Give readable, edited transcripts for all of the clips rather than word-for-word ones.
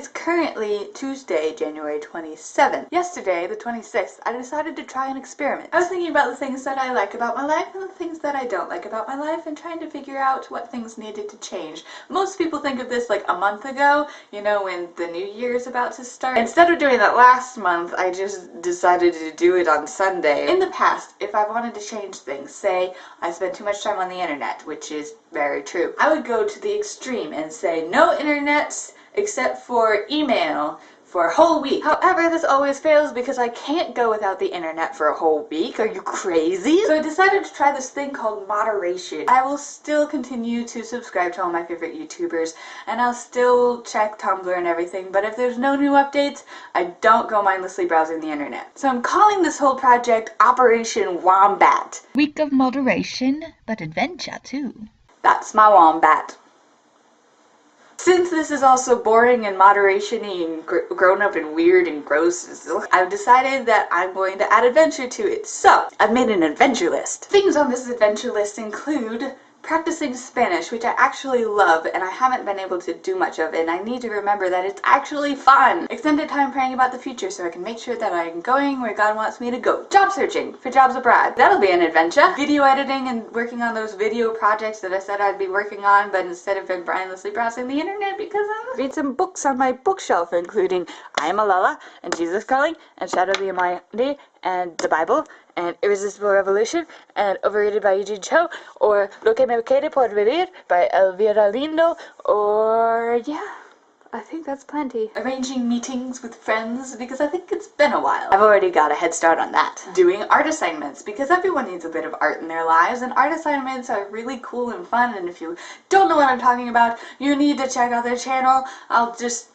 It's currently Tuesday, January 27th. Yesterday, the 26th, I decided to try an experiment. I was thinking about the things that I like about my life and the things that I don't like about my life and trying to figure out what things needed to change. Most people think of this like a month ago, you know, when the new year is about to start. Instead of doing that last month, I just decided to do it on Sunday. In the past, if I wanted to change things, say I spend too much time on the internet, which is very true, I would go to the extreme and say no internet except for email for a whole week. However, this always fails because I can't go without the internet for a whole week. Are you crazy? So I decided to try this thing called moderation. I will still continue to subscribe to all my favorite YouTubers, and I'll still check Tumblr and everything, but if there's no new updates, I don't go mindlessly browsing the internet. So I'm calling this whole project Operation Wombat. Week of moderation, but adventure too. That's my wombat. Since this is also boring and moderation-y and grown up and weird and gross, I've decided that I'm going to add adventure to it. So, I've made an adventure list. Things on this adventure list include practicing Spanish, which I actually love and I haven't been able to do much of, and I need to remember that it's actually fun. Extended time praying about the future so I can make sure that I'm going where God wants me to go. Job searching for jobs abroad. That'll be an adventure. Video editing and working on those video projects that I said I'd be working on, but instead of been mindlessly browsing the internet because I read some books on my bookshelf, including I Am a Lala and Jesus Calling and Shadow of the Almighty and the Bible and Irresistible Revolution and Overrated by Eugene Cho, or Lo que me quede por vivir by Elvira Lindo, or yeah, I think that's plenty. Arranging meetings with friends because I think it's been a while. I've already got a head start on that. Doing art assignments because everyone needs a bit of art in their lives, and art assignments are really cool and fun, and if you don't know what I'm talking about, you need to check out their channel. I'll just...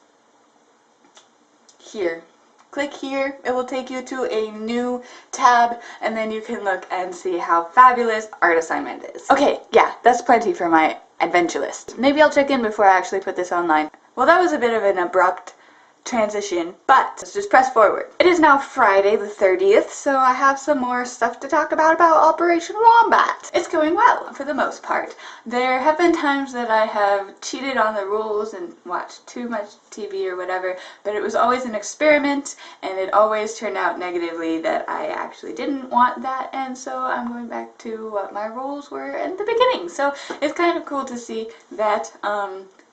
here. Click here, it will take you to a new tab, and then you can look and see how fabulous art assignment is. Okay, yeah, that's plenty for my adventure list. Maybe I'll check in before I actually put this online. Well, that was a bit of an abrupt transition, but let's just press forward. It is now Friday the 30th, so I have some more stuff to talk about Operation Wombat. It's going well, for the most part. There have been times that I have cheated on the rules and watched too much TV or whatever, but it was always an experiment, and it always turned out negatively that I actually didn't want that, and so I'm going back to what my rules were in the beginning. So it's kind of cool to see that,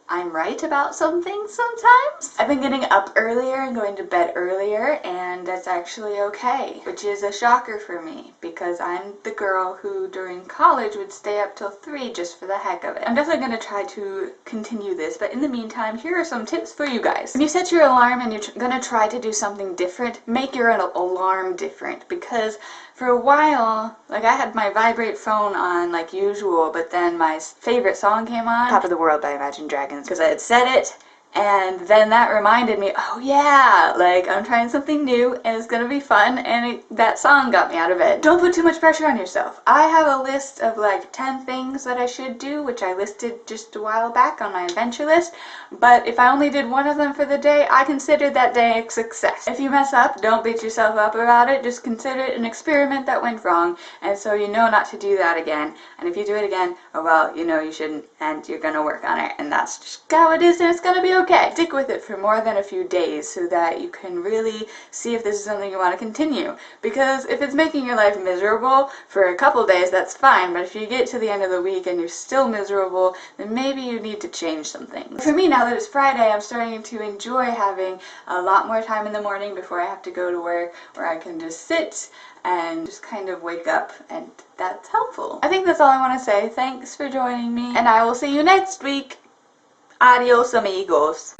I'm right about some things sometimes. I've been getting up earlier and going to bed earlier, and that's actually okay, which is a shocker for me because I'm the girl who during college would stay up till 3 just for the heck of it. I'm definitely going to try to continue this, but in the meantime, here are some tips for you guys. When you set your alarm and you're going to try to do something different, make your alarm different, because for a while, like, I had my vibrate phone on like usual, but then my favorite song came on, Top of the World by Imagine Dragons, because I had set it, and then that reminded me, oh yeah, like, I'm trying something new and it's gonna be fun, and that song got me out of bed. Don't put too much pressure on yourself. I have a list of like 10 things that I should do, which I listed just a while back on my adventure list, but if I only did one of them for the day, I consider that day a success. If you mess up, don't beat yourself up about it, just consider it an experiment that went wrong, and so you know not to do that again, and if you do it again, oh well, you know you shouldn't, and you're gonna work on it, and that's just how it is, and it's gonna be okay. Stick with it for more than a few days so that you can really see if this is something you want to continue, because if it's making your life miserable for a couple days, that's fine, but if you get to the end of the week and you're still miserable, then maybe you need to change some things. For me, now that it's Friday, I'm starting to enjoy having a lot more time in the morning before I have to go to work, where I can just sit and just kind of wake up, and that's helpful. I think that's all I want to say. Thanks for joining me, and I will see you next week. Adios, amigos.